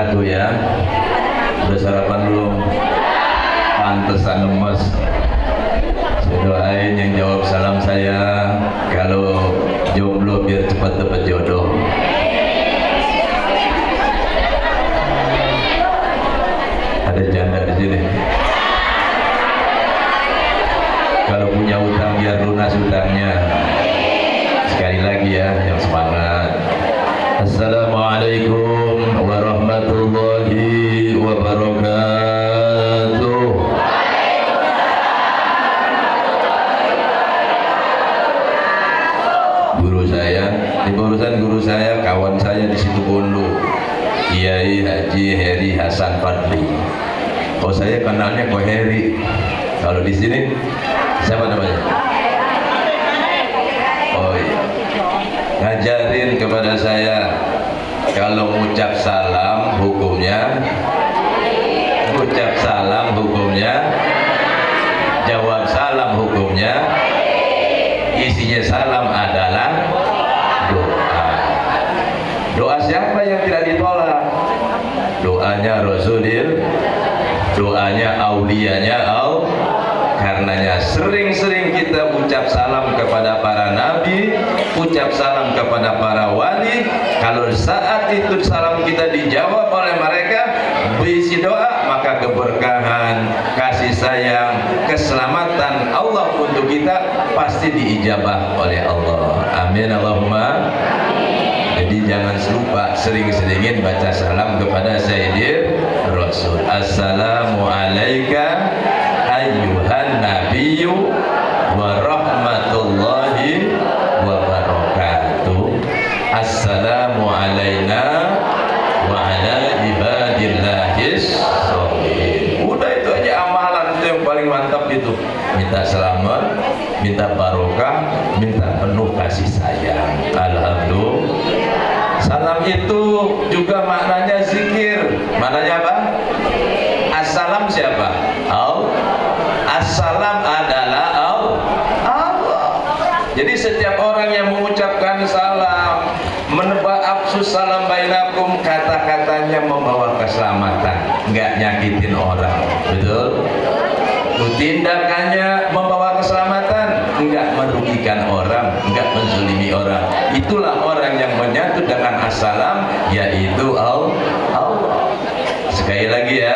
wabarakatuh ya. Udah sarapan belum? Pantesan lemes. Saya doain yang jawab salam saya, kalau jomblo biar cepat dapat jodoh. Ada janda di sini. Kalau punya utang biar lunas utangnya. Sekali lagi ya, yang semangat. Assalamualaikum warahmatullahi wabarakatuh. Guru saya, di barusan guru saya, kawan saya di situ Bondo, Kiai Haji Heri Hasan Fadli. Oh, saya kenalnya Ko Heri. Kalau di sini siapa namanya? Oh iya. Ngajarin kepada saya kalau ucap salam hukumnya, jawab salam hukumnya, isinya salam adalah doa. Doa siapa yang tidak ditolak? Doanya Rasulil, doanya aulianya Allah. Karenanya sering-sering kita ucap salam kepada para nabi, ucap salam kepada para wali. Kalau saat itu salam kita dijawab oleh mereka berisi doa, maka keberkahan, kasih sayang, keselamatan Allah untuk kita pasti diijabah oleh Allah. Amin Allahumma. Jadi jangan lupa sering-seringin baca salam kepada Sayyidil Rasul. Assalamualaikum ayyuhan nabiyyu wa rahmatullahi wa barakatuh. Assalamu alaina wa ala ibadillahis sholihin. Udah itu aja amalan, itu yang paling mantap itu. Minta selamat, minta barokah, minta penuh kasih sayang. Alhamdulillah. Salam itu juga maknanya zikir. Maknanya apa? Assalam siapa? Allah. Assalam adalah Allah. Jadi setiap orang yang mengucapkan salam, menebak absus salam bainakum, kata-katanya membawa keselamatan, nggak nyakitin orang. Betul? Tindakannya membawa keselamatan, enggak merugikan orang, enggak menzalimi orang. Itulah orang yang menyatu dengan assalam, yaitu Allah. Sekali lagi ya,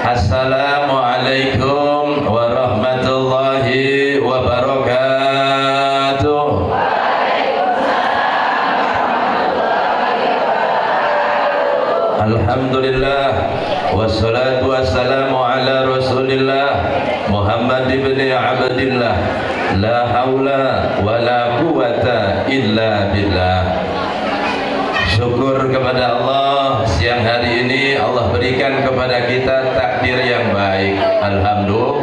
assalamualaikum warahmatullahi wabarakatuh. Alhamdulillah, wassalatu wassalamu ala rasulillah Muhammad ibn Abdillah, la haula wa la quwata illa billah. Syukur kepada Allah, siang hari ini Allah berikan kepada kita takdir yang baik. Alhamdulillah.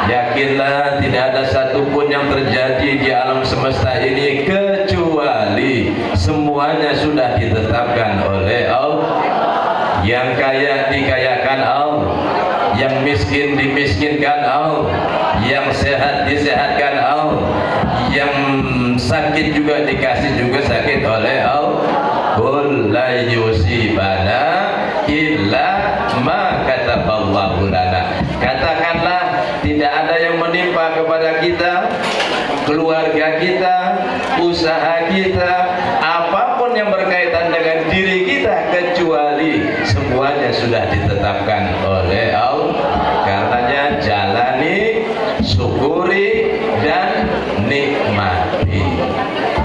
Yakinlah tidak ada satupun yang terjadi di alam semesta ini kecuali semuanya sudah ditetapkan oleh Allah. Yang kaya dikayakan Allah, yang miskin dimiskinkan Allah, yang sehat disehatkan Allah, yang sakit juga dikasih juga sakit oleh Allah. Qul la yusibana illa ma kataballahu lana. Katakanlah tidak ada yang menimpa kepada kita, keluarga kita, usaha kita, apapun yang berkaitan dengan diri kita, kecuali semuanya sudah ditetapkan oleh Allah. Karenanya jalani, syukuri, dan nikmati.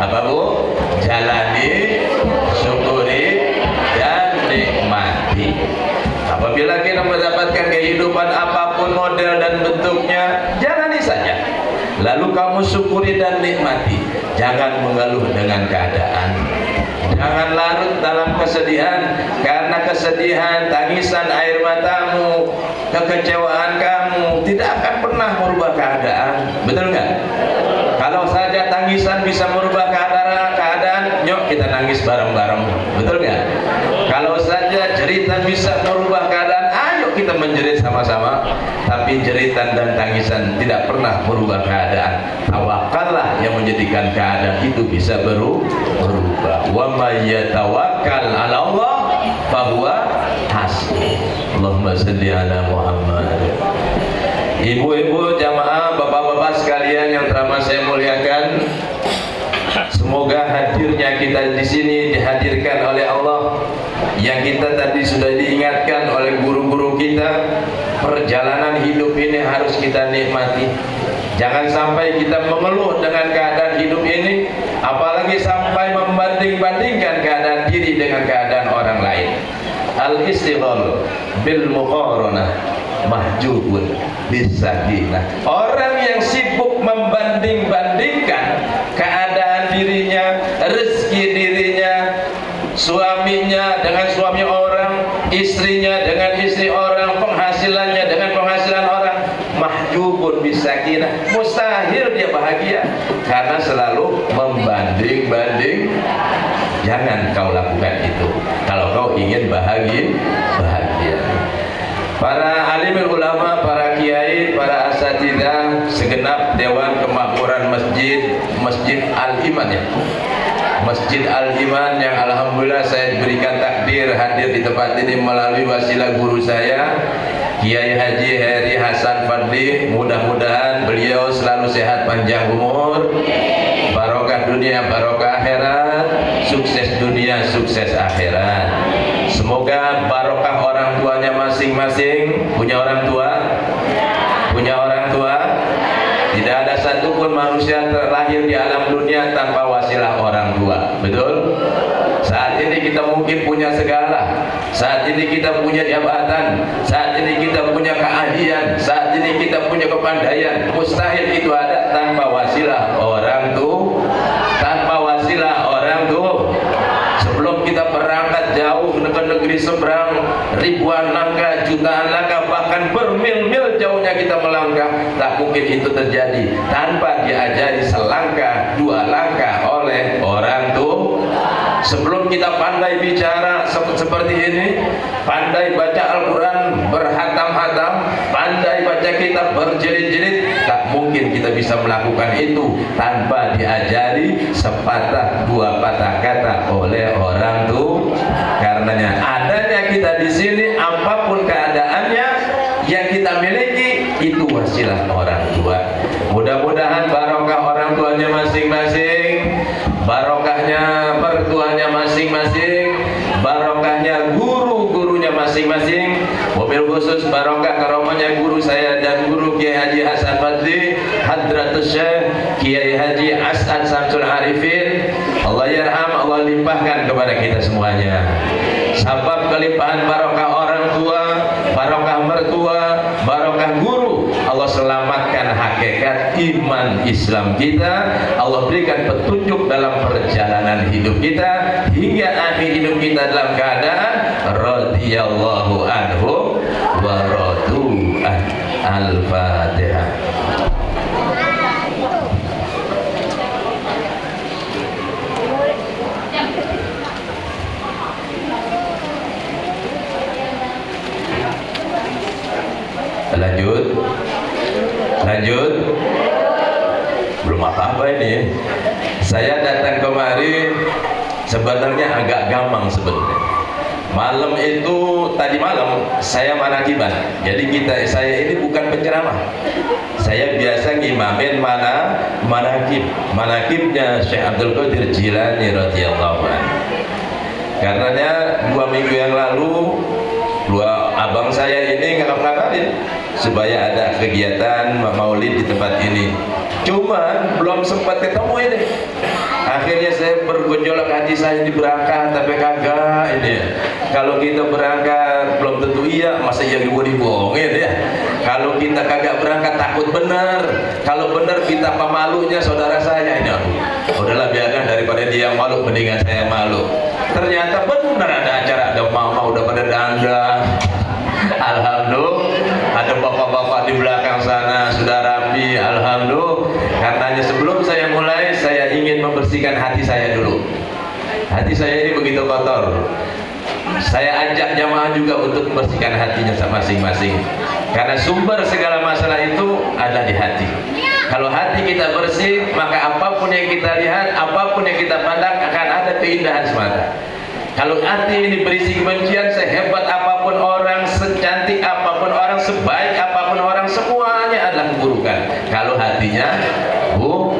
Apa Bu? Jalani, syukuri, dan nikmati. Apabila kita mendapatkan kehidupan apapun model dan bentuknya, jalani saja. Lalu kamu syukuri dan nikmati. Jangan mengeluh dengan keadaan. Jangan larut dalam kesedihan, karena kesedihan, tangisan, air matamu, kekecewaan kamu tidak akan pernah merubah keadaan. Betul nggak? Kalau saja tangisan bisa merubah keadaan, yuk kita nangis bareng-bareng. Betul nggak? Kalau saja cerita bisa merubah keadaan, ayo kita menjerit sama-sama, tapi jeritan dan tangisan tidak pernah merubah keadaan. Tawakallah yang menjadikan keadaan itu bisa berubah. Wa may yatawakkal 'ala Allah fahuwa hasbuh. Allahumma shalli ala Muhammad. Ibu-ibu jamaah, bapak-bapak sekalian yang teramat saya muliakan, semoga hadirnya kita di sini dihadirkan oleh Allah. Yang kita tadi sudah diingatkan oleh guru-guru kita, perjalanan hidup ini harus kita nikmati. Jangan sampai kita mengeluh dengan keadaan hidup ini, apalagi sampai membanding-bandingkan keadaan diri dengan keadaan orang lain. Al-istighal bil muqaranah mahjubun bisakinah. Orang yang sibuk membanding-bandingkan keadaan dirinya, rezeki dirinya, suaminya dengan suami orang, istrinya dengan istri orang, penghasilannya dengan penghasilan orang, mahjubun bisakinah, mustahil dia bahagia karena selalu membanding-banding. Jangan kau lakukan itu kalau kau ingin bahagia. Para alim ulama, para kiai, para asatidzah, segenap dewan kemakmuran Masjid Al-Iman ya. Masjid Al-Iman yang alhamdulillah saya diberikan takdir hadir di tempat ini melalui wasilah guru saya Kiai Haji Heri Hasan Fadli. Mudah-mudahan beliau selalu sehat panjang umur, barokah dunia, barokah akhirat, sukses dunia, sukses akhirat. Semoga barokah orang tuanya masing-masing. Punya orang tua? Punya orang tua? Tidak ada satupun manusia terlahir di alam dunia tanpa wasilah orang tua. Betul? Saat ini kita mungkin punya segala. Saat ini kita punya jabatan. Saat ini kita punya keahlian. Saat ini kita punya kepandaian. Mustahil itu ada tanpa wasilah orang tua. Tanpa wasilah orang tua. Sebelum kita berangkat jauh ke negeri seberang, ribuan langkah, jutaan langkah, bahkan bermil-mil jauhnya kita melangkah, tak mungkin itu terjadi tanpa diajari selangkah, dua langkah oleh orang tua. Sebelum kita pandai bicara seperti ini, pandai baca Al-Quran berhatam-hatam, pandai baca kitab berjilid-jilid, tak mungkin kita bisa melakukan itu tanpa diajari sepatah dua patah kata oleh orang tua. Karenanya adanya kita di sini, apapun keadaannya yang kita miliki itu wasilah orang tua. Mudah-mudahan barokah orang tuanya masing-masing, barokahnya mertuanya masing-masing, barokahnya guru-gurunya masing-masing. Mobil khusus barokah karomahnya guru saya dan guru Kiai Haji Hasan Fadli, Hadratus Syekh Kiai Haji As'ad Samsul Arifin. Allah yarham, Allah limpahkan kepada kita semuanya. Sabab kelimpahan barokah orang tua, barokah mertua, barokah guru, Allah selamatkan hakikat iman Islam kita. Allah berikan petunjuk dalam perjalanan hidup kita hingga akhir hidup kita dalam keadaan radhiyallahu anhu wa radu an. Al-Fatihah. Lanjut. Belum apa-apa ini. Saya datang kemari sebenarnya agak gampang sebenarnya. Malam itu, tadi malam saya manakiban. Jadi saya ini bukan penceramah. Saya biasa ngimamin manakib. Manakibnya Syekh Abdul Qadir Jilani radhiyallahu anhu. Karenanya 2 minggu yang lalu abang saya ini ngakak-ngakakin supaya ada kegiatan maulid di tempat ini. Cuman belum sempat ketemu ini. Akhirnya saya bergejolak hati saya ini berangkat tapi kagak ini ya. Kalau kita berangkat belum tentu iya, masa iya dibohongin ya. Kalau kita kagak berangkat takut benar. Kalau benar kita pemalunya saudara saya ini. Udahlah biarkan, daripada dia yang malu mendingan saya malu. Ternyata benar ada acara, ada mama udah pada dandan. Alhamdulillah, ada bapak-bapak di belakang sana sudah rapi. Alhamdulillah. Karenanya sebelum saya mulai, saya ingin membersihkan hati saya dulu. Hati saya ini begitu kotor. Saya ajak jamaah juga untuk membersihkan hatinya masing-masing, karena sumber segala masalah itu ada di hati. Kalau hati kita bersih, maka apapun yang kita lihat, apapun yang kita pandang akan ada keindahan semata. Kalau hati ini berisi kebencian, sehebat apapun orang, secantik apapun orang, sebaik apapun orang, semuanya adalah keburukan. Kalau hatinya buruk.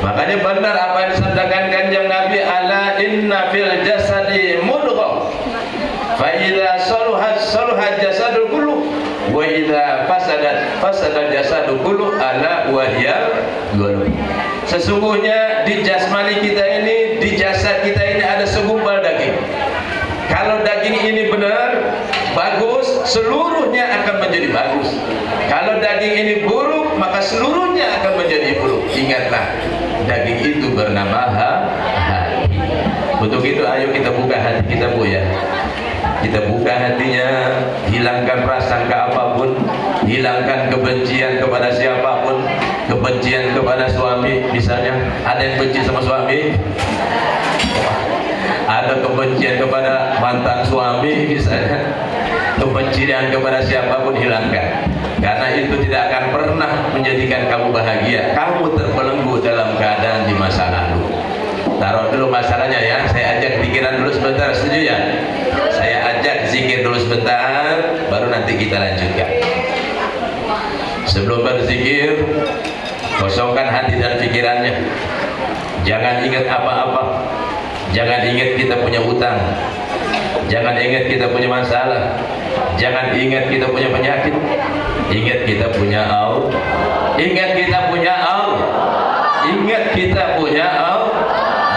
Makanya benar apa yang disabdakan Kanjeng Nabi, ala inna fil jasadi mudghah fa idza saluhat saluhat jasadul kullu wa idza fasadat jasadul kullu ala wa hiya qulub. Sesungguhnya di jasmani kita ini, di jasad kita ini ada segumpal daging. Kalau daging ini benar, bagus, seluruhnya akan menjadi bagus. Kalau daging ini buruk, maka seluruhnya akan menjadi buruk. Ingatlah, daging itu bernama hati. Untuk itu ayo kita buka hati kita, Bu, ya. Kita buka hatinya, hilangkan prasangka apapun, hilangkan kebencian kepada siapapun, kebencian kepada suami. Misalnya ada yang benci sama suami, ada kebencian kepada mantan suami misalnya, kebencian kepada siapapun hilangkan, karena itu tidak akan pernah menjadikan kamu bahagia. Kamu terbelenggu dalam keadaan di masa lalu. Taruh dulu masalahnya, ya. Saya ajak pikiran dulu sebentar, setuju ya? Saya ajak zikir dulu sebentar, baru nanti kita lanjutkan. Sebelum berzikir, kosongkan hati dan pikirannya. Jangan ingat apa-apa. Jangan ingat kita punya utang. Jangan ingat kita punya masalah. Jangan ingat kita punya penyakit. Ingat kita punya Allah. Ingat kita punya Allah. Ingat kita punya Allah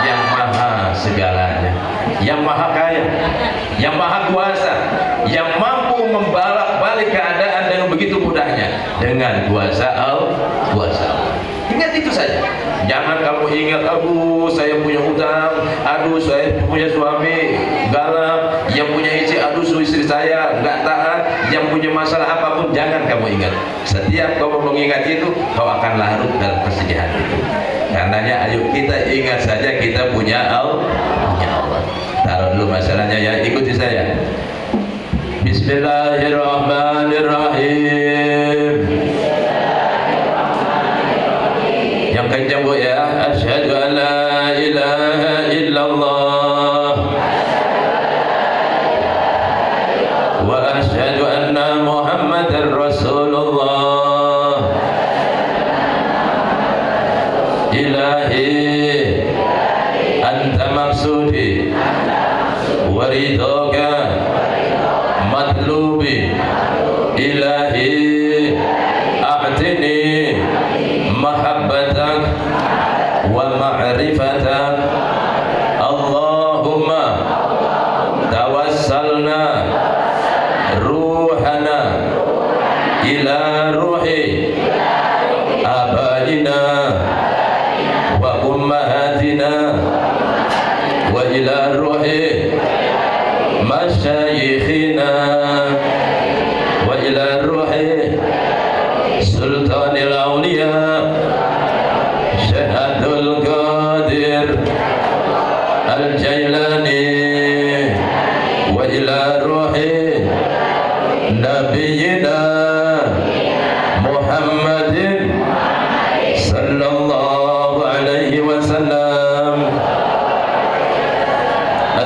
yang maha segalanya, yang maha kaya, yang maha kuasa, yang mampu membalak-balik keadaan dengan begitu mudahnya dengan kuasa Allah. Ingat itu saja. Jangan kamu ingat, aduh saya punya utang, aduh saya punya suami galak, yang punya istri, aduh istri saya nggak taat, yang punya masalah apapun. Jangan kamu ingat. Setiap kamu mengingat itu, kau akan larut dalam kesedihan itu. Karenanya ayo kita ingat saja kita punya Allah. Taruh dulu masalahnya, ya. Ikuti saya. Bismillahirrahmanirrahim. Yang kencang, Bu, ya. Asyhadu an la ilaha illallah wa asyhadu anna Muhammadar Rasulullah. Ilahi anta maksudi wa ridhaka matlubi. Ilahi a'tini mahabbatak wa ma'rifatak. Allahumma tawassalna ruhana ila ruhi abaina wa ummahatina wa ila ruhi masyayikhina wa ila ruhi sultanil awliya Syahadul Qadir Al-Jailani wa ila ruhi Nabiyyina Muhammadin sallallahu alaihi wasallam.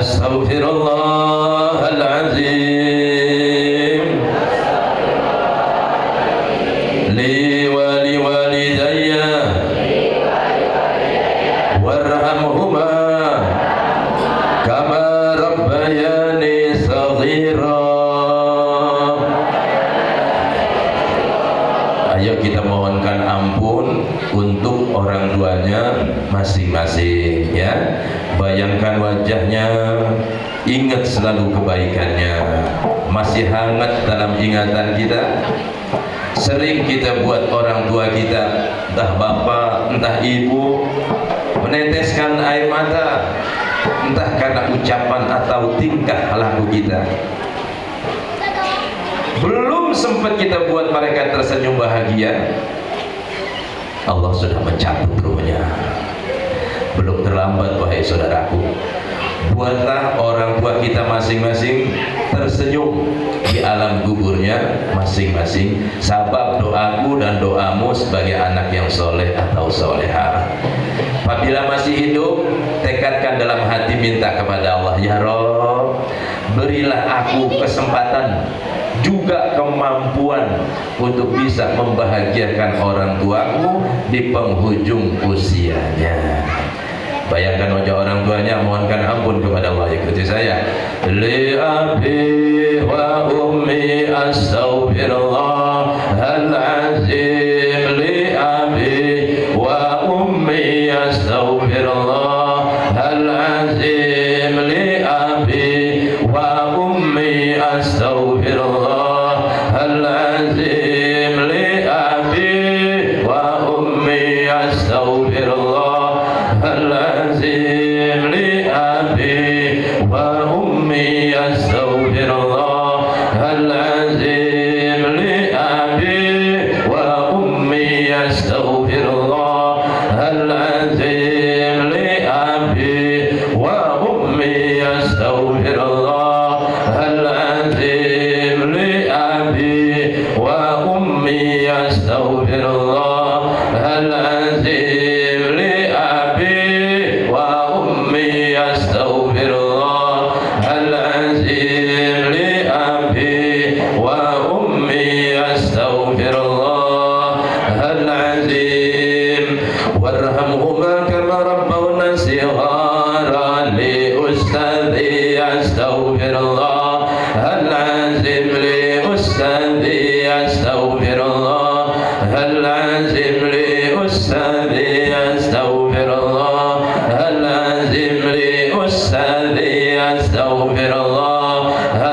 Astaghfirullahalazim li wa li walidayya warhamhuma kama rabbayani saghira. Ayo kita mohonkan ampun untuk orang tuanya masing-masing, ya. Bayangkan wajahnya, ingat selalu kebaikannya, masih hangat dalam ingatan kita. Sering kita buat orang tua kita, entah bapak, entah ibu, meneteskan air mata, entah karena ucapan atau tingkah laku kita. Belum sempat kita buat mereka tersenyum bahagia, Allah sudah mencabut ruhnya. Belum terlambat, wahai saudaraku. Buatlah orang tua kita masing-masing tersenyum di alam kuburnya masing-masing, sabab doaku dan doamu sebagai anak yang soleh atau solehah. Apabila masih hidup, tekadkan dalam hati minta kepada Allah, ya Rabb, berilah aku kesempatan juga kemampuan untuk bisa membahagiakan orang tuaku di penghujung usianya. Bayangkan wajah orang tuanya, mohonkan ampun kepada Allah. Ikuti saya. Li abi wa ummi astaghfirullahal azim. Li abi wa ummi astaghfirullahal azim. Li abi wa ummi astaghfirullahal azim. Li abi wa ummi astaghfirullah العظيم لأبي وأمي أستغفر الله العظيم لأبي وأمي أستغفر الله العظيم لأبي وأمي أستغفر الله العظيم لأبي وأمي أستغفر الله العظيم وارحمهما كما ربونا صغارا لأستاذي أستغفر الله العظيم لأستاذي أستغفر الله العظيم لأستاذي أستغفر الله العظيم لأستاذي أستغفر الله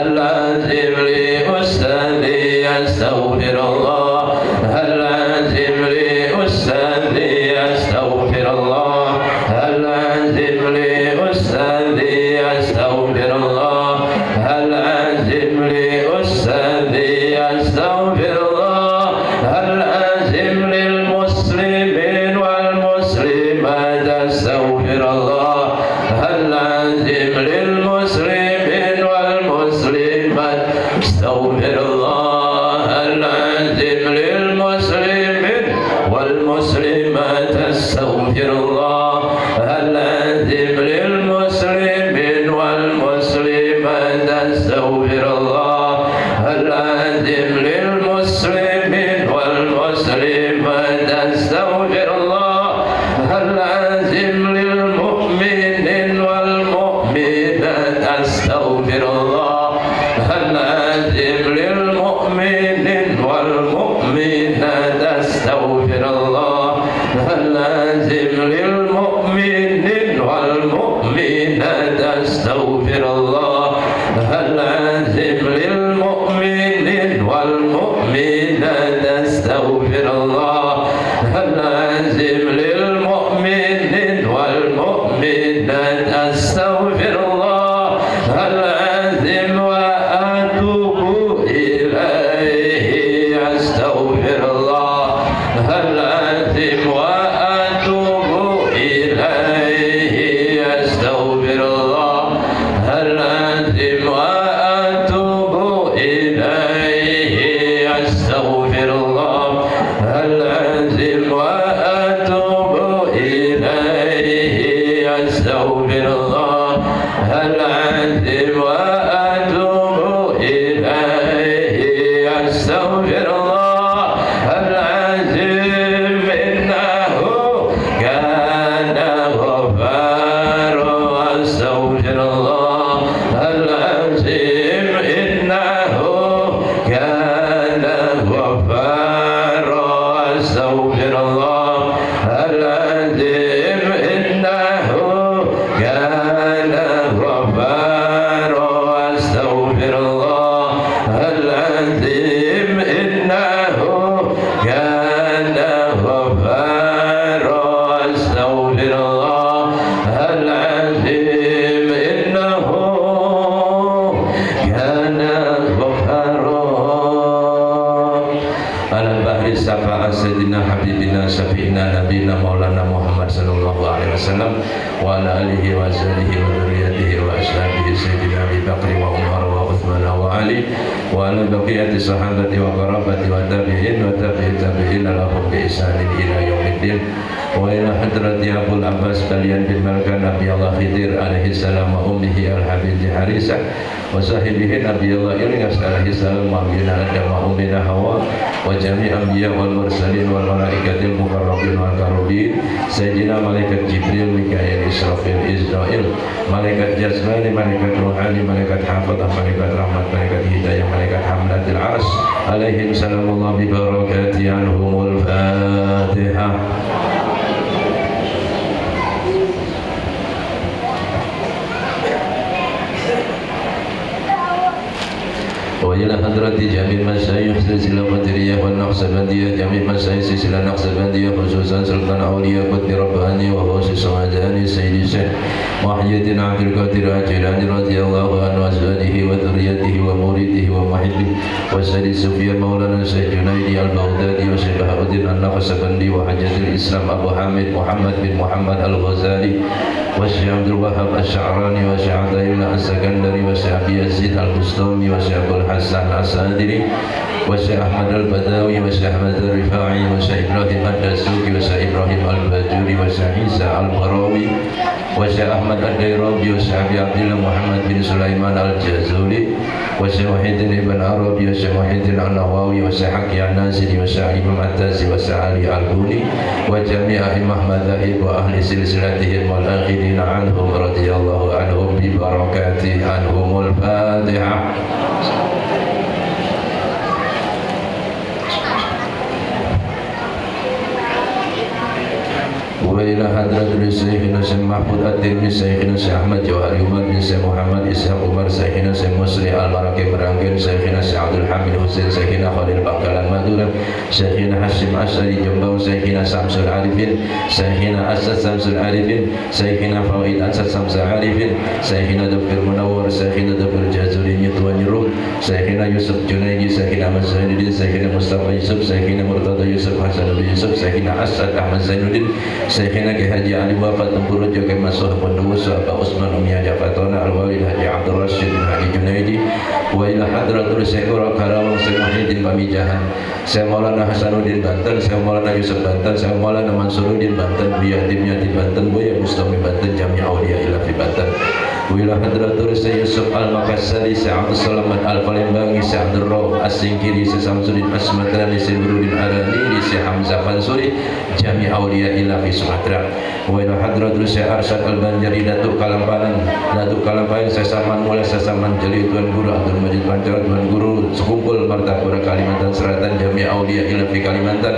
العظيم لأستاذي أستغفر الله العظيم لأستاذي أستغفر الله العظيم لأستاذي أستغفر الله العظيم لأستاذي أستغفر الله العظيم للمسلمين والمسلمات أستغفر الله العظيم للمسلمين والمسلمات أستغفر الله العظيم للمسلمين والمسلمات أستغفر الله العظيم للمسلمين والمسلمات أستغفر الله العظيم للمسلمين والمسلمات أستغفر الله العظيم للمؤمنين والمؤمنات أستغفر الله العظيم للمؤمنين والمؤمنات أستغفر الله العظيم للمؤمنين والمؤمنات أستغفر الله العظيم للمؤمنين والمؤمنات أستغفر الله العظيم للمؤمنين والمؤمنات أستغفر الله العظيم وأتوب إليه أستغفر الله العظيم وأتوب إليه أستغفر الله العظيم وأتوب إليه أستغفر الله العظيم وأتوب إليه أستغفر الله العظيم وأتوب إليه أستغفر الله العظيم إنه كان غفارا أستغفر الله العظيم إنه كان غفارا أستغفر الله العظيم إنه كان غفارا أستغفر الله العظيم إنه كان غفارا أستغفر الله العظيم إنه كان غفارا. على البحر السفاء سيدنا حبيبنا شفيعنا نبينا مولانا محمد صلى الله عليه وسلم وعلى آله وصحبه وذريته وأصحابه سيدنا وعلى بقية الصحابة وقرابة والتابعين والتابعين لهم بإحسان إلى يوم الدين وإلى حضرة أبو العباس بليان بن ملكان نبي الله خضر عليه السلام وأمه الحبيب حارثة وصاحبه نبي الله إلياس عليه السلام وأبينا آدم وأمنا حواء وجميع الأنبياء والمرسلين والملائكة المقربين والكرمين سيدنا ملائكة جبريل ميكائيل إسرافيل إسرائيل ملائكة جسماني ملائكة روحاني ملائكة حافظة ملائكة رحمة ملائكة هداية ملائكة حملة العرش عليهم سلام الله ببركاته عنهم الفاتحة. وإلى حضرة جميع مشايخ سلسلة قدرية والنقشبندية جميع مشايخ سلسلة نقشبندية خصوصا سلطان أولياء قطب رباني وغوث السمداني سيد الشيخ محي الدين عبد القادر الجيلاني رضي الله عنه وأزواجه وذريته ومريده ومحبه وسيد سفيان مولانا الشيخ جنيدي البغدادي وشيخ بهاء الدين النقشبندي وحجة الإسلام أبو حامد محمد بن محمد الغزالي والشيخ عبد الوهاب الشعراني والشيخ عبد الله السكندري والشيخ أبي يزيد البستامي والشيخ أبو الحسن السادري والشيخ أحمد البداوي والشيخ أحمد الرفاعي والشيخ إبراهيم الدسوقي والشيخ إبراهيم الباجوري والشيخ عيسى البراوي والشيخ أحمد الديرابي والشيخ أبي عبد الله محمد بن سليمان الجازولي والشيخ محي الدين ابن عربي والشيخ محي الدين النووي والشيخ حكي الناصري والشيخ إمام التاسي والشيخ علي البوني وجميع أئمة مذاهب وأهل سلسلتهم والآخرين عنهم رضي الله عنهم ببركاته عنهم الفاتحة. وإلى حضرة شيخنا الشيخ محمود الترمذي شيخنا الشيخ أحمد جوهري عمر بن شيخ محمد إسحاق عمر شيخنا الشيخ مسري المراكب رangin شيخنا الشيخ عبد الحميد حسين شيخنا خليل بangkalan Madura شيخنا حشيم أشعري جنباو شيخنا شمس العارفين شيخنا أسد شمس العارفين شيخنا فوائد أسد شمس العارفين شيخنا دكتور منور شيخنا دكتور جازولي Tuan Nyuruh شيخنا يوسف جنيدي شيخنا أحمد زينودين شيخنا مصطفى يوسف شيخنا مرتضى يوسف حسن يوسف شيخنا أسد أحمد زينودين شيخنا Haji Ali Wafat Tempuru Jokai Masuh Penduwus Pak Usman Umiyah Jafatona Al-Walid Haji Abdul Rashid Haji Junaidi wa ila hadratul Syekh Karawang Syekh Muhyiddin Pamijahan Syekh Maulana Hasanuddin Banten Syekh Maulana Yusuf Banten Syekh Maulana Mansuruddin Banten Buya Dimyati Banten Buya Mustami Banten Jami' Aulia Ilafi Banten wa ila hadratul Syekh Yusuf Al-Makassari Syekh Abdul Salamat Al-Palembangi Syekh Abdul Rauf As-Singkiri Syekh Samsudin Asmatrani Syekh Burudin Arani Syekh Hamzah Fansuri Jami' Aulia Ilafi Sumatera wa ila hadratul Syekh Arsyad Al-Banjari Datuk Kalampanan Sesaman Mulai Sesaman Jeli Tuan Guru Abdul Majid Pancara Tuan Guru Sekumpul Martapura Kalimantan Selatan Jami' Aulia Ilafi Kalimantan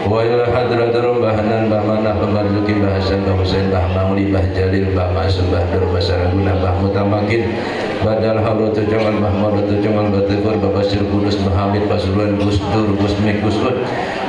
wa ila hadratul Mbah Hanan Mbah Manah Mbah Marzuki Mbah Hasan Mbah Husain Mbah Mangli Mbah Jalil Mbah Ma'asum Mbah Dur Mbah Saraguna Mbah Mutamakin Badal Habratu Jangal Mbah Maratu Jangal Mbah Tefur Mbah Basir Kudus Mbah Hamid Pasuruan Gus Dur Gus Mik Gus Ud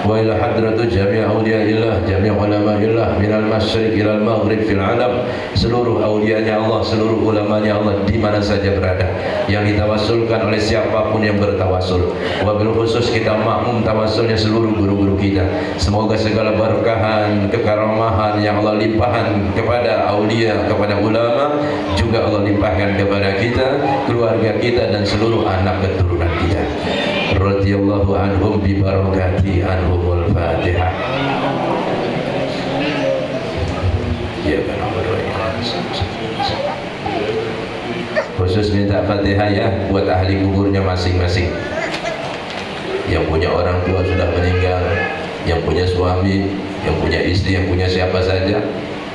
wa ila hadratu jami' awliyaillah jami' ulama'illah minal masyriq ilal maghrib fil alam seluruh awliyanya Allah seluruh ulamanya Allah di mana saja berada yang ditawassulkan oleh siapapun yang bertawassul wabil khusus kita makmum tawassulnya seluruh guru-guru kita semoga segala berkahan kekaramahan yang Allah limpahkan kepada awliya kepada ulama juga Allah limpahkan kepada kita keluarga kita dan seluruh anak keturunan kita radhiyallahu anhum bi barakati anhumul fatihah. Ya kan khusus minta fatihah ya buat ahli kuburnya masing-masing yang punya orang tua sudah meninggal yang punya suami yang punya istri yang punya siapa saja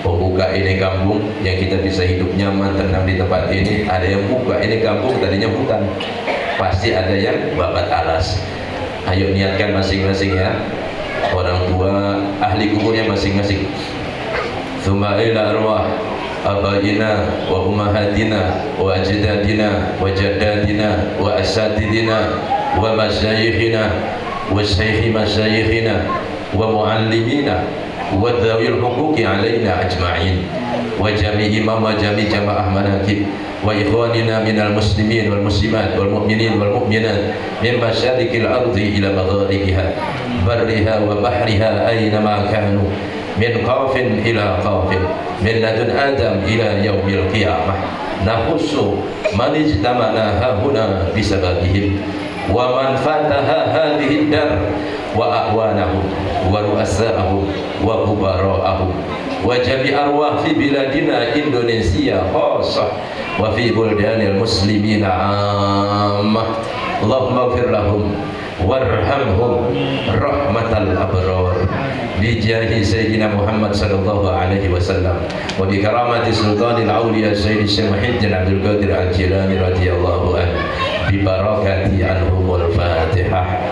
pembuka ini kampung yang kita bisa hidup nyaman tenang di tempat ini ada yang buka ini kampung tadinya hutan pasti ada yang babat alas. Ayo niatkan masing-masing ya orang tua ahli kuburnya masing-masing. Tsumma ila arwah abaina wa ummahatina wa ajdadina wa jaddatina wa asatidina wa masyayikhina wa syekhi masyayikhina wa muallimina wa dhawil huquqi alaina ajma'in wa jami' imam wa jami' jamaah manakib wa ikhwanina minal muslimin wal muslimat wal mu'minin wal mu'minat min masyarikil ardi ila magharibiha barriha wa bahriha aynama kanu min qafin ila qafin min ladun adam ila yaumil qiyamah nahussu man ijtama'na hahuna bisababihim wa man fataha hadhihi dar wa a'wanahum wa ru'asa'ahum wa kubara'ahum wa jami arwah fi biladina Indonesia khassah wa fi buldanil muslimina ammah. Allahumma ighfir lahum warhamhum rahmatal abrar bi jahi sayyidina Muhammad sallallahu alaihi wasallam wa bi karamati sultanil auliya sayyidi Syekh Muhyiddin Abdul Qadir Al-Jilani radhiyallahu anhu bi barakati anhumul Fatihah.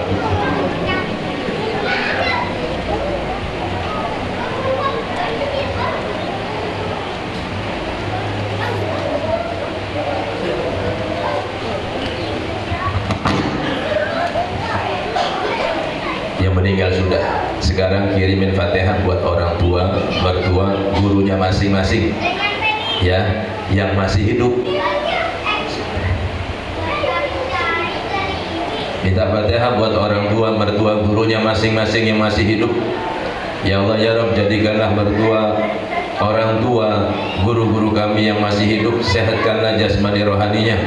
Meninggal sudah, sekarang kirimin Fatihah buat orang tua, mertua, gurunya masing-masing ya, yang masih hidup. Minta Fatihah buat orang tua, mertua, gurunya masing-masing yang masih hidup. Ya Allah ya Rabb, jadikanlah mertua, orang tua, guru-guru kami yang masih hidup, sehatkanlah jasmani rohaninya,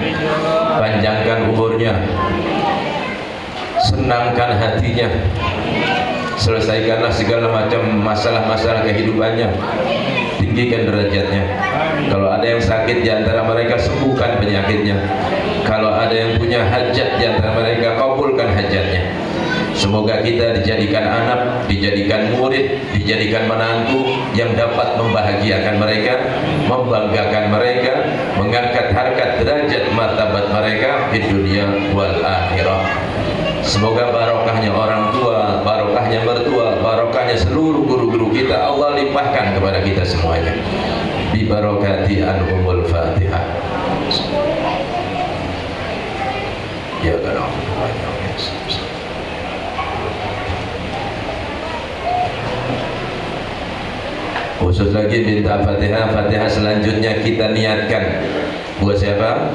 panjangkan umurnya, senangkan hatinya, selesaikanlah segala macam masalah-masalah kehidupannya, tinggikan derajatnya. Kalau ada yang sakit di antara mereka, sembuhkan penyakitnya. Kalau ada yang punya hajat di antara mereka, kabulkan hajatnya. Semoga kita dijadikan anak, dijadikan murid, dijadikan menantu yang dapat membahagiakan mereka, membanggakan mereka, mengangkat harkat derajat martabat mereka di dunia wal akhirah. Semoga barokahnya orang tua, barokahnya mertua, barokahnya seluruh guru-guru kita Allah limpahkan kepada kita semuanya. Bi barakati anhumul Fatihah. Ya Allah. Khusus lagi minta Fatihah. Fatihah selanjutnya kita niatkan buat siapa?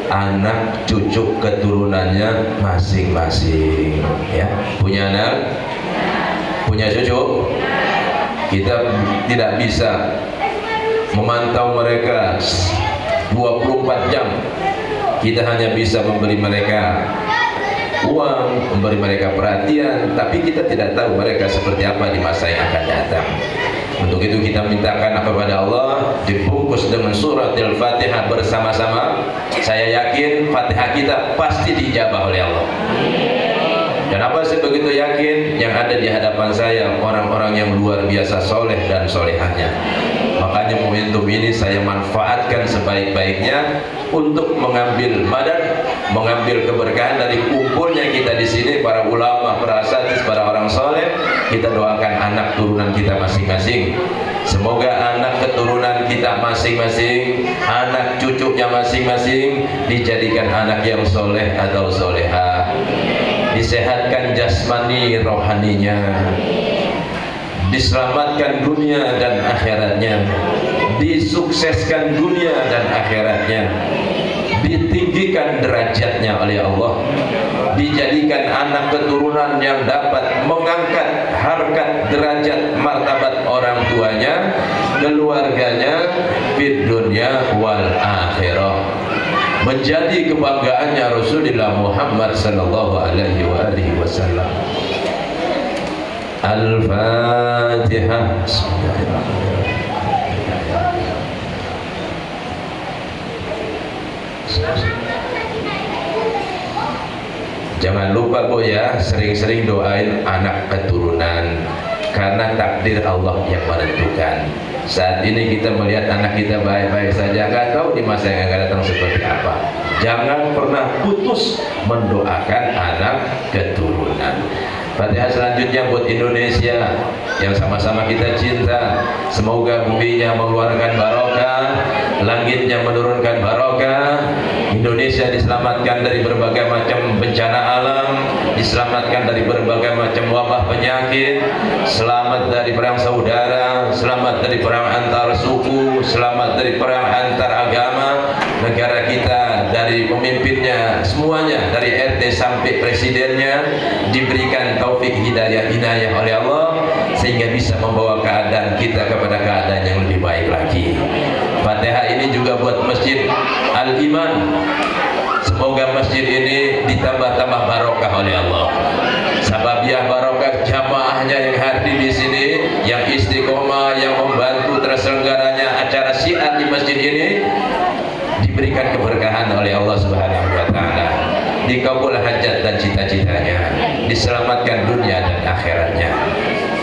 Anak cucu keturunannya masing-masing ya. Punya anak, punya cucu, kita tidak bisa memantau mereka 24 jam. Kita hanya bisa memberi mereka uang, memberi mereka perhatian, tapi kita tidak tahu mereka seperti apa di masa yang akan datang. Untuk itu kita mintakan kepada Allah dibungkus dengan surat Al-Fatihah bersama-sama. Saya yakin Fatihah kita pasti dijabah oleh Allah. Dan apa saya begitu yakin? Yang ada di hadapan saya orang-orang yang luar biasa soleh dan solehahnya. Makanya momentum ini saya manfaatkan sebaik-baiknya untuk mengambil madad, mengambil keberkahan dari kumpulnya kita di sini, para ulama, para asatidz, para orang soleh. Kita doakan anak turunan kita masing-masing. Semoga anak keturunan kita masing-masing, anak cucunya masing-masing dijadikan anak yang soleh atau solehah, disehatkan jasmani rohaninya, diselamatkan dunia dan akhiratnya, disukseskan dunia dan akhiratnya, ditinggikan derajatnya oleh Allah, dijadikan anak keturunan yang dapat mengangkat harkat derajat martabat orang tuanya, keluarganya di dunia wal akhirah, menjadi kebanggaannya Rasulullah Muhammad sallallahu alaihi wasallam. Al-Fatihah. Jangan lupa Bu ya, sering-sering doain anak keturunan, karena takdir Allah yang menentukan. Saat ini kita melihat anak kita baik-baik saja, nggak tahu di masa yang akan datang seperti apa. Jangan pernah putus mendoakan anak keturunan. Fatihah selanjutnya buat Indonesia yang sama-sama kita cinta. Semoga buminya mengeluarkan barokah, langitnya menurunkan barokah, Indonesia diselamatkan dari berbagai macam bencana alam, diselamatkan dari berbagai macam wabah penyakit, selamat dari perang saudara, selamat dari perang antar suku, selamat dari perang antar agama. Negara kita dari pemimpinnya semuanya, dari RT sampai presidennya, diberikan taufik hidayah oleh Allah, sehingga bisa membawa keadaan kita kepada keadaan yang lebih baik lagi. Fatihah ini juga buat Masjid Al-Iman. Semoga masjid ini ditambah-tambah barokah oleh Allah. Sababiah barokah jamaahnya yang hadir di sini, yang istiqomah, yang membantu terselenggaranya acara syiar di masjid ini, diberikan keberkahan oleh Allah Subhanahu wa taala. Dikabul hajat dan cita-citanya, diselamatkan dunia dan akhiratnya.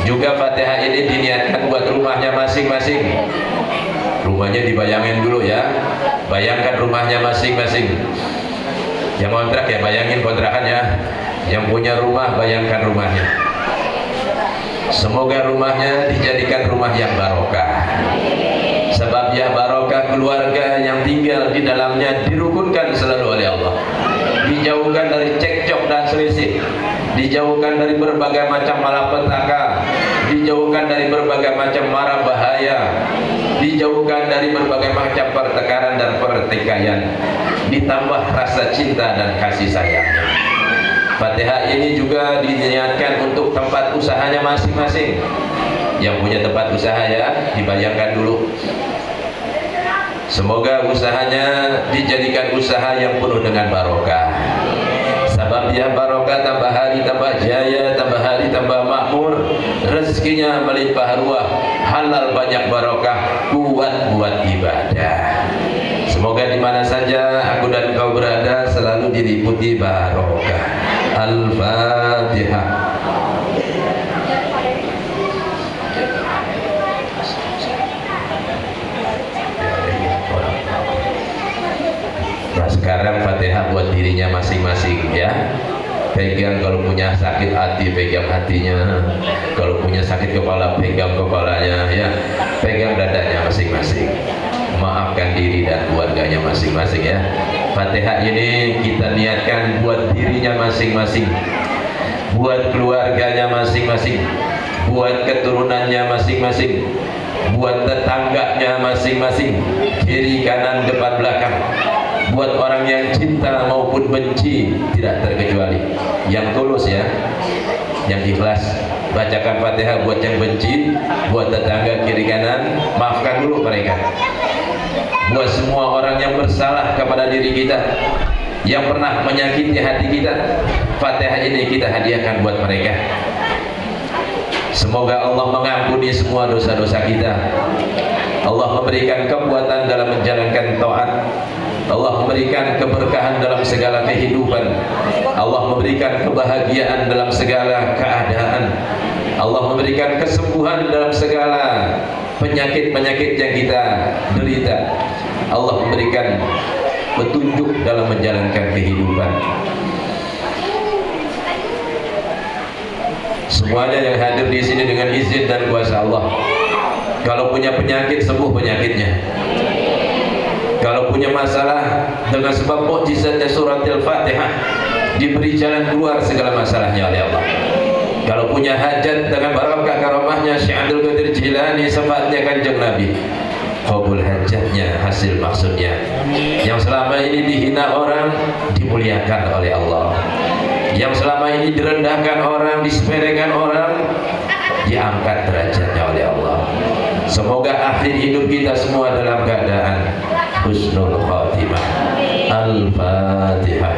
Juga Fatihah ini diniatkan buat rumahnya masing-masing. Rumahnya dibayangin dulu ya. Bayangkan rumahnya masing-masing. Yang kontrak ya bayangin kontrakannya. Yang punya rumah bayangkan rumahnya. Semoga rumahnya dijadikan rumah yang barokah. Sebab ya barokah keluarga yang tinggal di dalamnya dirukunkan selalu oleh Allah. Dijauhkan dari cekcok dan selisih, dijauhkan dari berbagai macam malapetaka, dijauhkan dari berbagai macam mara bahaya, dijauhkan dari berbagai macam pertengkaran dan pertikaian, ditambah rasa cinta dan kasih sayangnya. Fatihah ini juga diniatkan untuk tempat usahanya masing-masing. Yang punya tempat usaha ya, dibayangkan dulu. Semoga usahanya dijadikan usaha yang penuh dengan barokah. Sebab ya barokah tambah hari tambah jaya, tambah hari tambah makmur, rezekinya melimpah ruah, halal banyak barokah, kuat buat ibadah. Semoga di mana saja aku dan kau berada selalu diliputi barokah. Al-Fatihah. Nah sekarang Fatihah buat dirinya masing-masing ya. Pegang kalau punya sakit hati, pegang hatinya. Kalau punya sakit kepala, pegang kepalanya ya. Pegang dadanya masing-masing. Maafkan diri dan keluarganya masing-masing ya. Fatihah ini kita niatkan buat dirinya masing-masing, buat keluarganya masing-masing, buat keturunannya masing-masing, buat tetangganya masing-masing, kiri kanan depan belakang, buat orang yang cinta maupun benci tidak terkecuali, yang tulus ya, yang ikhlas. Bacakan Fatihah buat yang benci, buat tetangga kiri kanan, maafkan dulu mereka. Buat semua orang yang bersalah kepada diri kita, yang pernah menyakiti hati kita, Fatihah ini kita hadiahkan buat mereka. Semoga Allah mengampuni semua dosa-dosa kita. Allah memberikan kekuatan dalam menjalankan taat. Allah memberikan keberkahan dalam segala kehidupan. Allah memberikan kebahagiaan dalam segala keadaan. Allah memberikan kesembuhan dalam segala penyakit-penyakit yang kita derita. Allah memberikan petunjuk dalam menjalankan kehidupan. Semuanya yang hadir di sini dengan izin dan kuasa Allah. Kalau punya penyakit, sembuh penyakitnya. Kalau punya masalah, dengan sebab mukjizatnya surat Al-Fatihah, diberi jalan keluar segala masalahnya oleh Allah. Kalau punya hajat, dengan barakah karamahnya Syekh Abdul Qadir Jilani, syafaatnya Kanjeng Nabi, kabul hajatnya, hasil maksudnya. Yang selama ini dihina orang, dimuliakan oleh Allah. Yang selama ini direndahkan orang, disepelekan orang, diangkat derajatnya oleh Allah. Semoga akhir hidup kita semua dalam keadaan husnul khatimah. Al-Fatihah.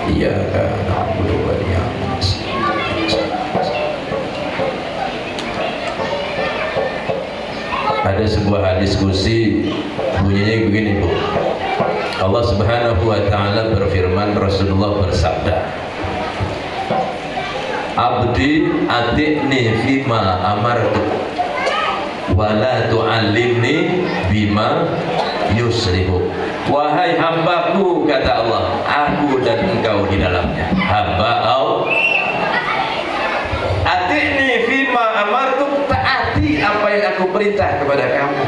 Iyyaka na'budu wa iyyaka nasta'in. Ada sebuah diskusi bunyinya begini Bu. Allah Subhanahu wa taala berfirman, Rasulullah bersabda, abdi ati'ni fima amartu wala tu'allimni bima yusrihu. Wahai hambaku, kata Allah, aku dan engkau di dalamnya. Hamba au ati'ni fima amartu, taati apa yang aku perintah kepada kamu.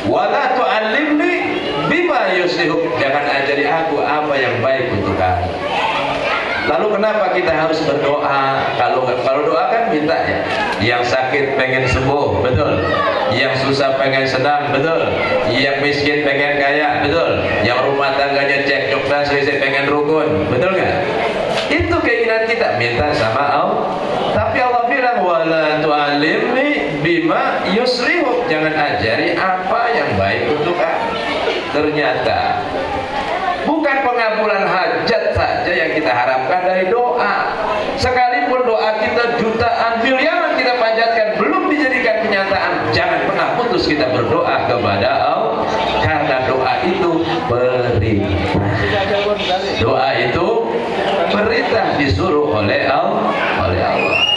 Wala tu'allimni bima yusrihu, jangan ajari aku apa yang baik untuk kamu. Lalu kenapa kita harus berdoa? Kalau doa kan minta ya. Yang sakit pengen sembuh, betul. Yang susah pengen senang, betul. Yang miskin pengen kaya, betul. Yang rumah tangganya cekcok dan selisih pengen rukun, betul nggak? Itu keinginan kita, minta sama Allah. Tapi Allah bilang wala tu'allimni bima yuslihum, jangan ajari apa yang baik untuk aku. Ternyata bukan pengabulan hajat saja yang kita harapkan dari doa. Sekalipun doa kita jutaan, miliaran kita panjatkan, belum dijadikan kenyataan, jangan pernah putus kita berdoa kepada Allah. Karena doa itu perintah. Doa itu perintah, disuruh oleh Allah.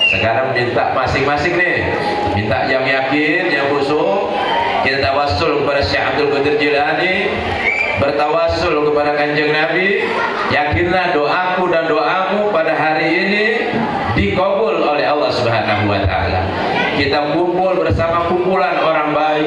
Sekarang minta masing-masing nih, minta yang yakin, yang khusyuk. Kita tawassul kepada Syekh Abdul Qadir Jilani, bertawassul kepada Kanjeng Nabi. Yakinlah doaku dan doamu pada hari ini dikabul oleh Allah Subhanahu wa taala. Kita kumpul bersama kumpulan orang baik,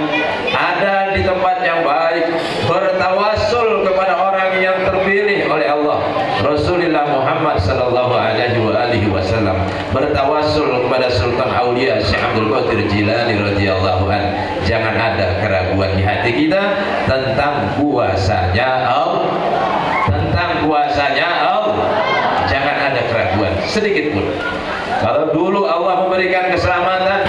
ada di tempat yang baik, bertawassul kepada orang yang terpilih oleh Allah, Rasulullah Muhammad sallallahu alaihi wasallam, bertawassul kepada Sultan Aulia Syekh Abdul Qadir Jilani radhiyallahu an. Jangan ada keraguan di hati kita tentang kuasanya Allah, tentang kuasanya Allah. Jangan ada keraguan sedikit pun. Kalau dulu Allah memberikan keselamatan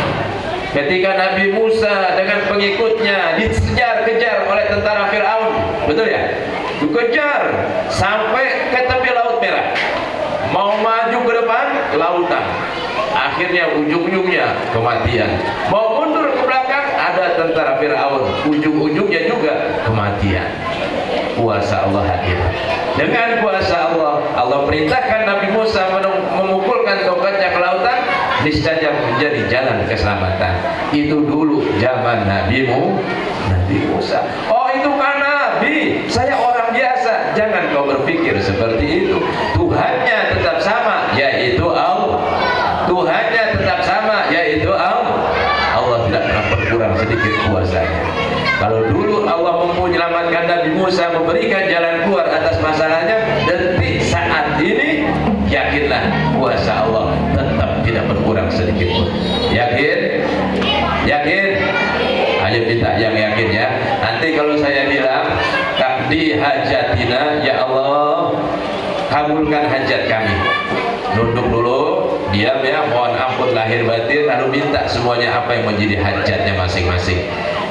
ketika Nabi Musa dengan pengikutnya dikejar-kejar oleh tentara Fir'aun, betul ya? Dikejar sampai ke tepi Laut Merah, mau maju ke depan lautan, akhirnya ujung-ujungnya kematian. Mau mundur ke belakang, ada tentara Fir'aun, ujung-ujungnya juga kematian. Kuasa Allah hadir. Dengan kuasa Allah, Allah perintahkan Nabi Musa memukulkan tongkatnya ke lautan, niscaya menjadi jalan keselamatan. Itu dulu zaman Nabi Musa. Oh, itu kan Nabi, saya orang biasa. Jangan kau berpikir seperti itu. Tuhannya tetap sama, yaitu Allah. Tuhannya tetap sama, yaitu Allah. Allah tidak pernah berkurang sedikit kuasanya. Kalau dulu Allah menyelamatkan Nabi Musa, memberikan jalan keluar atas masalahnya, detik saat ini yakinlah kuasa Allah tetap tidak berkurang sedikit pun. Yakin? Yakin? Ayo minta yang yakin ya. Nanti kalau saya bilang di hajatina, ya Allah kabulkan hajat kami, nunduk dulu, diam ya, mohon ampun lahir batin, lalu minta semuanya apa yang menjadi hajatnya masing-masing.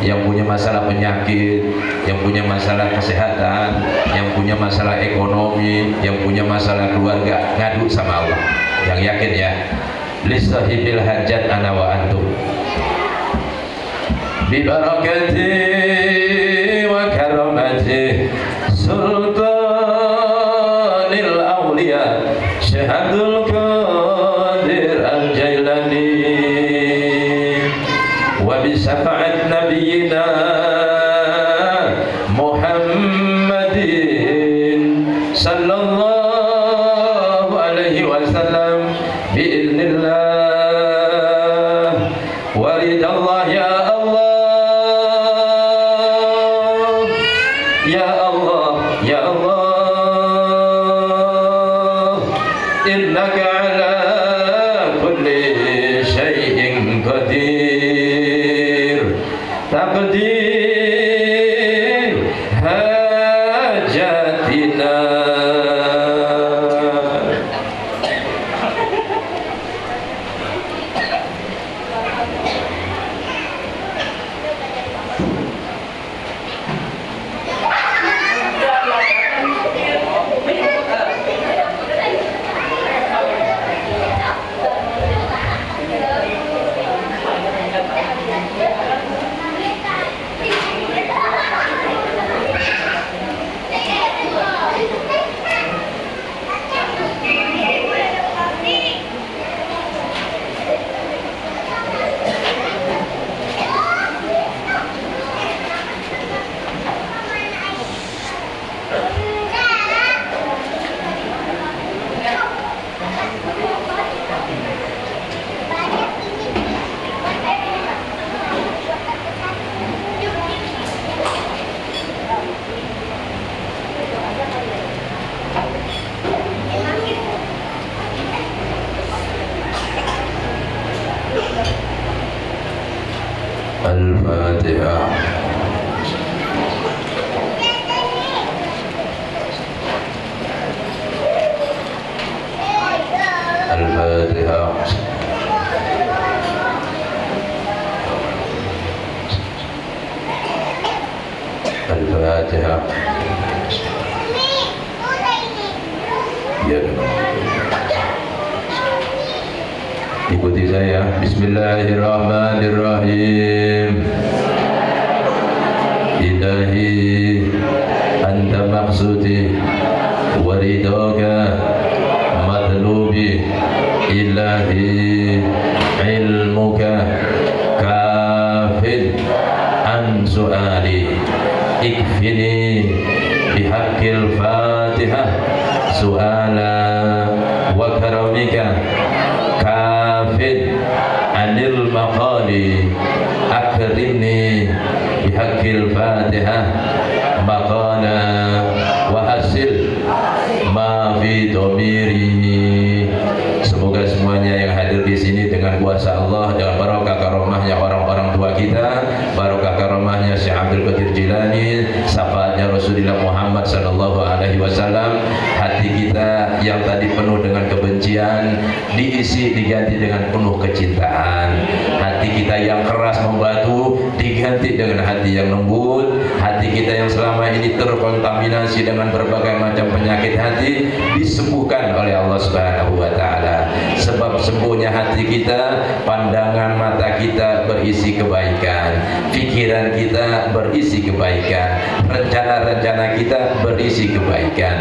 Yang punya masalah penyakit, yang punya masalah kesehatan, yang punya masalah ekonomi, yang punya masalah keluarga, ngadu sama Allah. Yang yakin ya, lisahibil hajat ana wa antum bi barakati wa karamati sultanil auliya Syekh Abdul Qadir Al-Jailani wa bi syafa'at nabiyina Muhammadin sallallahu alaihi wasallam biiznillah wa ridallah. Ya Allah, ya Allah, ya Allah, innaka ala kulli syai'in qadir, taqdir hajatina. Al-Fatihah. Al-Fatihah. Al-Fatihah. Ya, ikuti saya. Bismillahirrahmanirrahim. Ilahi anta maqsudi wa ridaka matlubi. Ilahi ilmuka kafin an su'ali. Ikfini bihaqqil Fatihah su'ala wa karamika kafin anil maqali. Akrimni bihaqqil Fatihah maqala wa hasil ma fi dhamiri. Semoga semuanya yang hadir di sini dengan kuasa Allah, dengan barokah karomahnya orang-orang tua kita, barokah karomahnya Syekh Abdul Qadir Jilani, syafaatnya Rasulullah Muhammad sallallahu alaihi wasallam, hati kita yang tadi penuh dengan kebencian diganti dengan penuh kecintaan. Hati kita yang keras membatu diganti dengan hati yang lembut. Hati kita yang selama ini terkontaminasi dengan berbagai macam penyakit hati disembuhkan oleh Allah Subhanahu wa taala. Sebab sembuhnya hati kita, pandangan mata kita berisi kebaikan, pikiran kita berisi kebaikan, rencana-rencana kita berisi kebaikan.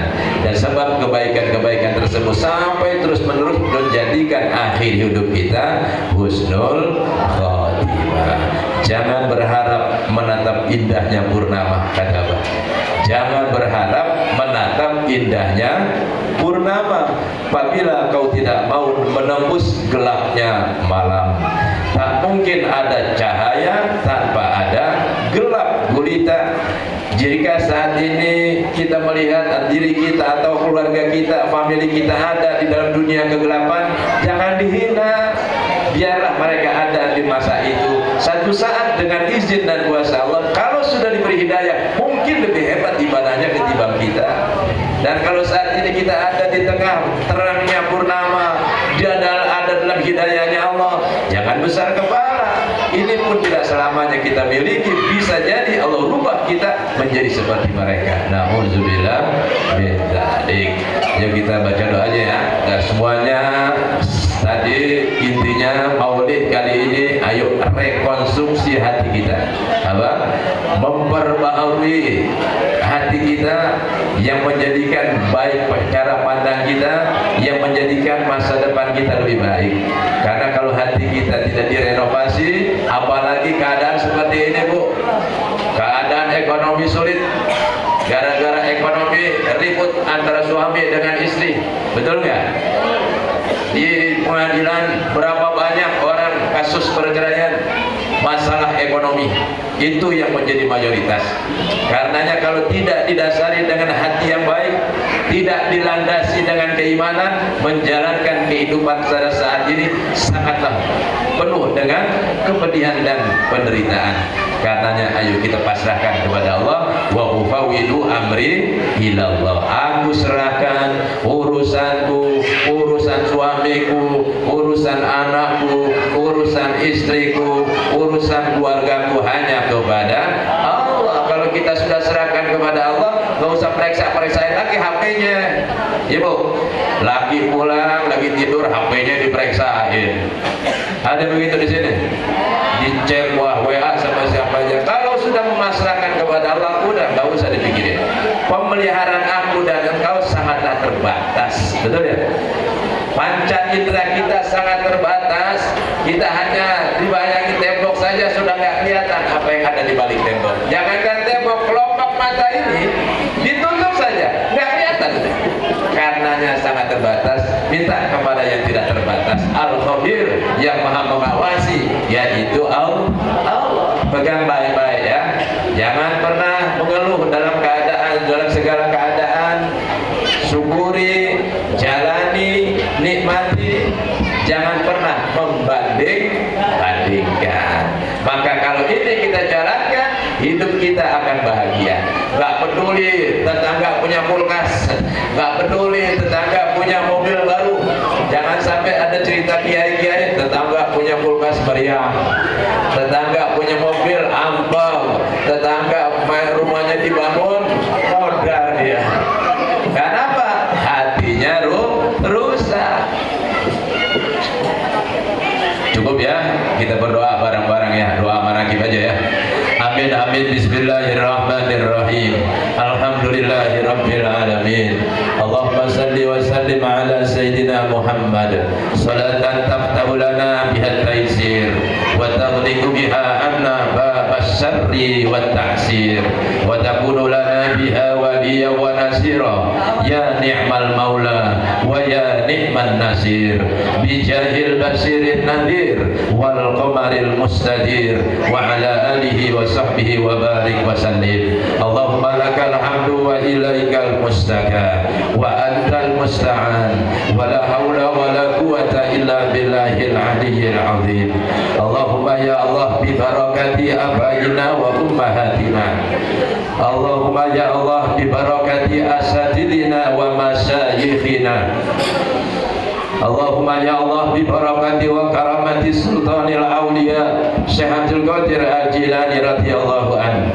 Dan sebab kebaikan-kebaikan tersebut sampai terus-menerus menjadikan akhir hidup kita husnul khotimah. Jangan berharap menatap indahnya purnama, kata Abah. Jangan berharap menatap indahnya purnama apabila kau tidak mau menembus gelapnya malam. Tak mungkin ada cahaya tanpa ada gelap gulita. Jika saat ini kita melihat diri kita atau keluarga kita, famili kita ada di dalam dunia kegelapan, jangan dihina. Biarlah mereka ada di masa itu. Satu saat dengan izin dan kuasa Allah, kalau sudah diberi hidayah, mungkin lebih hebat ibadahnya ketimbang kita. Dan kalau saat ini kita ada di tengah terangnya purnama, dia ada dalam hidayahnya Allah, jangan besar kepala. Ini pun tidak selamanya kita miliki. Bisa jadi Allah rubah kita menjadi seperti mereka. Na'udzubillah min dzalik. Yuk kita baca doanya ya. Dan semuanya tadi intinya maulid kali ini, ayo rekonstruksi hati kita. Apa? Memperbaharui hati kita yang menjadikan baik cara pandang kita, yang menjadikan masa depan kita lebih baik. Karena kalau hati kita tidak direnovasi, apalagi keadaan seperti ini, Bu, keadaan ekonomi sulit, gara-gara ekonomi ribut antara suami dengan istri, betul nggak? Di pengadilan berapa banyak orang kasus perceraian, masalah ekonomi itu yang menjadi mayoritas. Karenanya kalau tidak didasari dengan hati yang baik, tidak dilandasi dengan keimanan, menjalankan kehidupan pada saat ini sangatlah penuh dengan kepedihan dan penderitaan. Karenanya ayo kita pasrahkan kepada Allah. Wa ufawwidu amri ilallah. Aku serahkan urusanku, urusan suamiku, urusan anakku, urusan istriku, urusan keluargaku hanya kepada Allah. Kalau kita sudah serahkan kepada Allah, nggak usah periksa-periksain lagi HP-nya. Ibu, lagi pulang, lagi tidur, HP-nya diperiksain. Ada begitu di sini? Dicek WA sama siapa aja. Kalau sudah memasrahkan kepada Allah, udah nggak usah dipikirin. Pemeliharaan aku dan engkau sangatlah terbatas, betul ya? Panca indera kita sangat terbatas. Kita hanya dibayangi tembok saja sudah nggak kelihatan apa yang ada di balik tembok. Jangankan tembok, kelopak mata ini ditutup saja nggak kelihatan. Karenanya sangat terbatas. Minta kepada yang tidak terbatas, Al-Khabir, yang maha mengawasi, yaitu Allah. Pegang baik-baik ya. Jangan pernah mengeluh dalam keadaan, dalam segala keadaan. Syukuri, jalani, nikmati. Jangan pernah membanding-bandingkan. Maka kalau ini kita jalankan, hidup kita akan bahagia. Gak peduli tetangga punya kulkas, gak peduli tetangga punya mobil baru. Jangan sampai ada cerita kiai-kiai, tetangga punya kulkas meriah, tetangga punya mobil ampau, tetangga rumahnya Amin amin. Bismillahirrahmanirrahim. Alhamdulillahirabbil alamin. Allahumma salli wa sallim ala sayyidina Muhammad salatan taftahu lana biha taysir wa taghliqu biha anna babas syarri wat ta'sir wa takunu lana biha waliya wa nasira ya ni'mal maula wa ya ni'man nasir bi jahil basirin nadhir wal qamaril mustadir wa ala alihi wa sahbihi wa barik wa sallim. Allahumma lakal hamdu wa ilaikal mustaka wa antal musta'an wa la hawla wa la quwata illa billahil aliyyil azim. Allahumma ya Allah bi barakati abaina wa ummahatina. Allahumma ya Allah bi barakati asatidina wa masyayikhina. Allahumma ya Allah bi barakati wa karamati sultanil awliya Syekh Abdul Qadir Al-Jilani radhiyallahu anhu.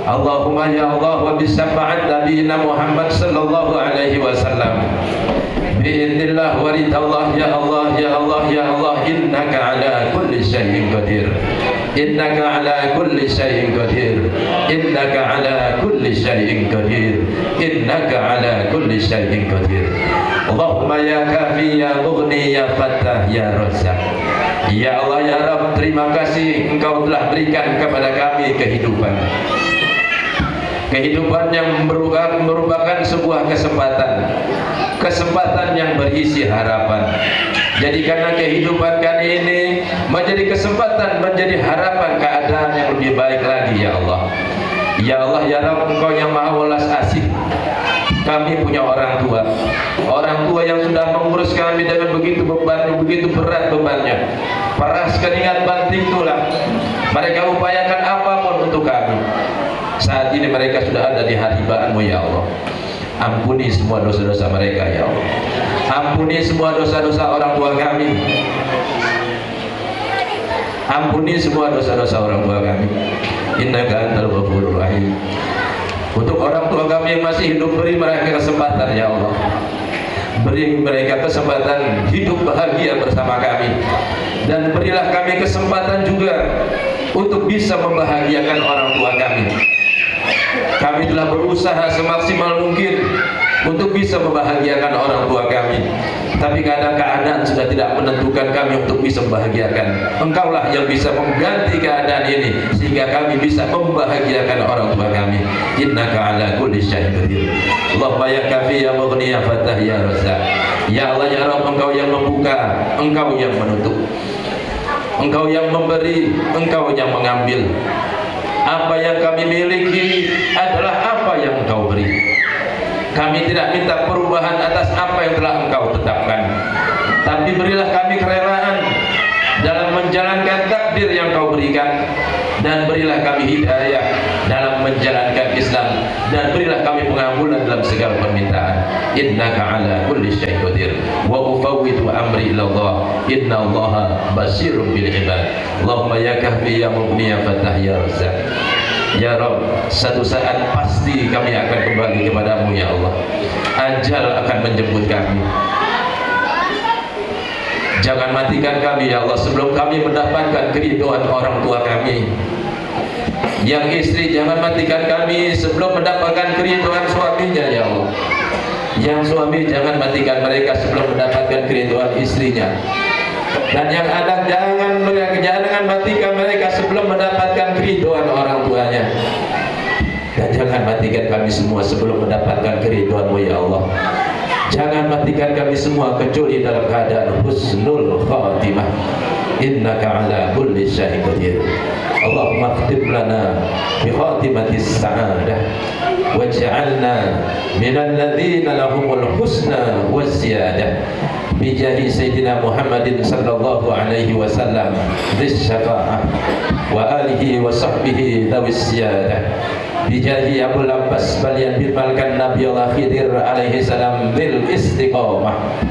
Allahumma ya Allah wa bi syafaat nabiyina Muhammad sallallahu alaihi wasallam. Bi'idznillah wa ridallah ya Allah ya Allah ya Allah innaka ala kulli syai'in qadir. Innaka ala kulli syai'in qadir. Innaka ala kulli syai'in qadir. Innaka ala kulli syai'in qadir. Allahumma ya kafi ya mughni ya fattah ya razzaq. Ya Allah ya Rabb, terima kasih Engkau telah berikan kepada kami kehidupan. Kehidupan yang merupakan sebuah kesempatan yang berisi harapan. Jadi karena kehidupan kali ini menjadi kesempatan, menjadi harapan keadaan yang lebih baik lagi ya Allah. Ya Allah ya Rabb, Engkau yang maha welas asih. Kami punya orang tua yang sudah mengurus kami dengan begitu berat bebannya, paras keringat banting tulang. Mereka upayakan apapun untuk kami. Saat ini mereka sudah ada di hadirat-Mu ya Allah. Ampuni semua dosa-dosa mereka ya Allah. Ampuni semua dosa-dosa orang tua kami. Ampuni semua dosa-dosa orang tua kami. Innaka antal ghafurur rahim. Untuk orang tua kami yang masih hidup, beri mereka kesempatan ya Allah. Beri mereka kesempatan hidup bahagia bersama kami. Dan berilah kami kesempatan juga untuk bisa membahagiakan orang tua kami. Kami telah berusaha semaksimal mungkin untuk bisa membahagiakan orang tua kami, tapi kadang keadaan sudah tidak menentukan kami untuk bisa membahagiakan. Engkaulah yang bisa mengganti keadaan ini sehingga kami bisa membahagiakan orang tua kami. Innaka ala kulli syai'in qadir. Allahumma ya kafi ya mughni ya fattah ya razzaq. Ya Allah ya Rabb, Engkau yang membuka, Engkau yang menutup, Engkau yang memberi, Engkau yang mengambil. Apa yang kami miliki adalah apa yang Engkau beri. Kami tidak minta perubahan atas apa yang telah Engkau tetapkan, tapi berilah kami kerelaan dalam menjalankan takdir yang Kau berikan, dan berilah kami hidayah dalam menjalankan Islam, dan berilah kami pengampunan dalam segala permintaan. Innaka ala kulli syai'in qadir wa ufawwidu amri ila Allah innallaha basirun bil ibad. Allahumma ya kahfi ya mughni ya fattah ya razzaq. Ya Rabb, satu saat pasti kami akan kembali kepadamu ya Allah. Ajal akan menjemput kami. Jangan matikan kami ya Allah sebelum kami mendapatkan keridhaan orang tua kami. Yang istri, jangan matikan kami sebelum mendapatkan keridhaan suaminya ya Allah. Yang suami, jangan matikan mereka sebelum mendapatkan keridhaan istrinya. Dan yang anak, jangan matikan mereka sebelum mendapatkan keridhaan orang tuanya. Dan jangan matikan kami semua sebelum mendapatkan keridhaan-Mu ya Allah. Jangan matikan kami semua kecuali dalam keadaan husnul khatimah. Innaka ala kulli syai'in qadir. Allahumma khtim lana bi khatimatis sa'adah waj'alna minal ladzina lahumul husna waz-ziyadah. Bijahi Sayyidina Muhammadin sallallahu alaihi wasallam dzis syafa'ah wa alihi wa sahbihi dzawis siyadah. Bijahi Abul Abbas Balian bin Malkan Nabi Allah Khidir alaihi salam bil istiqamah.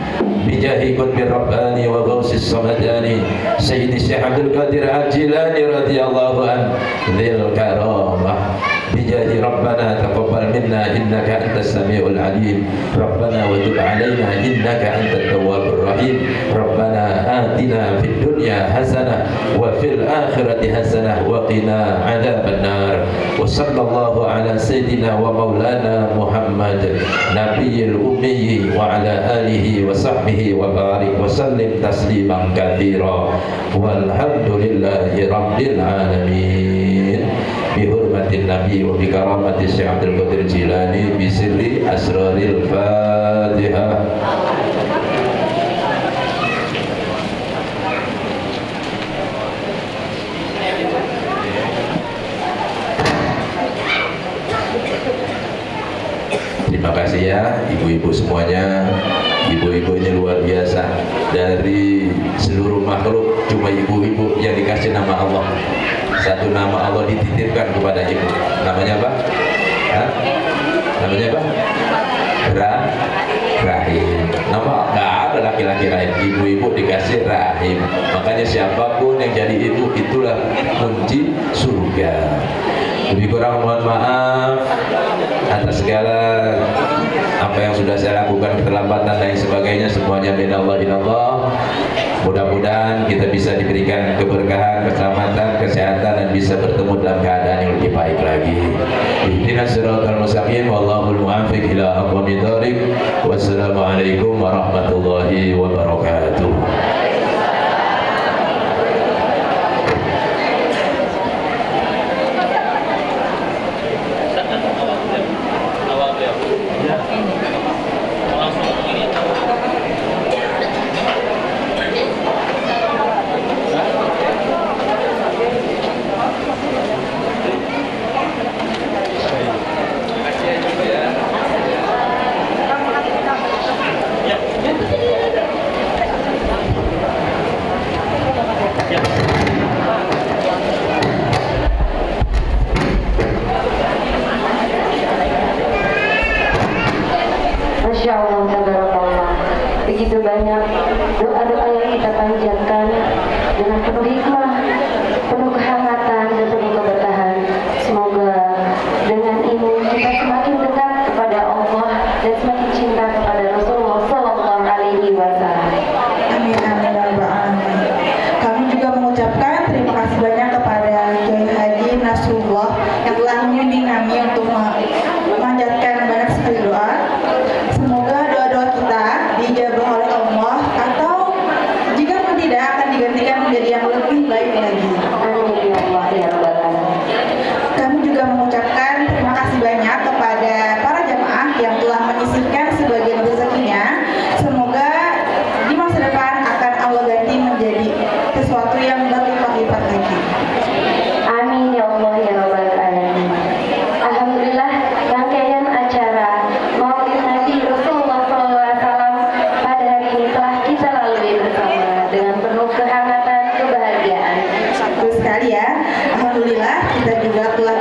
Bijahi Qutbir Rabbani wa Ghausis Samadani Sayyidi Syekh Abdul Qadir Al-Jilani radhiyallahu an dzil karamah. Bijahi Rabbana taqabbal minna innaka antas samiul alim. Rabbana wa tub alaina innaka antat tawwabur rahim. Rabbana atina fid dunya hasanah wa fil akhirati hasanah wa qina adzabannar. Wa sallallahu ala sayyidina wa maulana Muhammad nabiyil ummi wa ala alihi wa sahbihi wa barik wa sallim tasliman katsira. Walhamdulillahi rabbil alamin. Bihurmatin Nabi wa bikaramati Syekh Abdul Qadir Jilani bisirri asraril Fatihah. Terima kasih ya ibu-ibu semuanya. Ibu-ibu ini luar biasa. Dari seluruh makhluk cuma ibu-ibu yang dikasih nama Allah. Satu nama Allah dititipkan kepada ibu. Namanya apa? Hah? Namanya apa? Rahim. Nama nggak ada laki-laki rahim. Ibu-ibu dikasih rahim. Makanya siapapun yang jadi ibu itulah kunci surga. Lebih kurang mohon maaf atas segala apa yang sudah saya lakukan, keterlambatan dan sebagainya. Semuanya minallah. Mudah-mudahan kita bisa diberikan keberkahan, keselamatan, kesehatan, dan bisa bertemu dalam keadaan yang lebih baik lagi. Ihdinas siratal mustaqim, wallahul muwaffiq ila aqwamit thoriq. Wassalamualaikum warahmatullahi wabarakatuh. Begitu banyak doa-doa yang kita panjatkan dengan penuh hikmah, penuh kehangatan dan penuh keberkahan. Semoga dengan ini kita semakin dekat kepada Allah dan semakin cinta kepada Rasulullah Sallallahu Alaihi Wasallam. Amin amin ya rabbal alamin. Kami juga mengucapkan terima kasih banyak kepada Kiai Haji Nasrullah yang telah membimbing kami untuk memanjatkan banyak sekali doa. Semoga doa-doa kita dijabah oleh Allah, atau jika pun tidak akan digantikan menjadi yang lebih baik lagi. Amin ya Allah ya rabbal alamin. Kami juga mengucapkan terima kasih banyak kepada para jamaah yang telah menyisihkan sebagian rezekinya. Semoga di masa depan akan Allah ganti menjadi sesuatu yang berlipat-lipat lagi. Amin ya Allah ya rabbal alamin. Alhamdulillah, rangkaian acara Maulid Nabi Rasulullah SAW pada hari ini telah kita lalui bersama dengan penuh kehangatan kebahagiaan. Terus sekali ya, alhamdulillah kita juga telah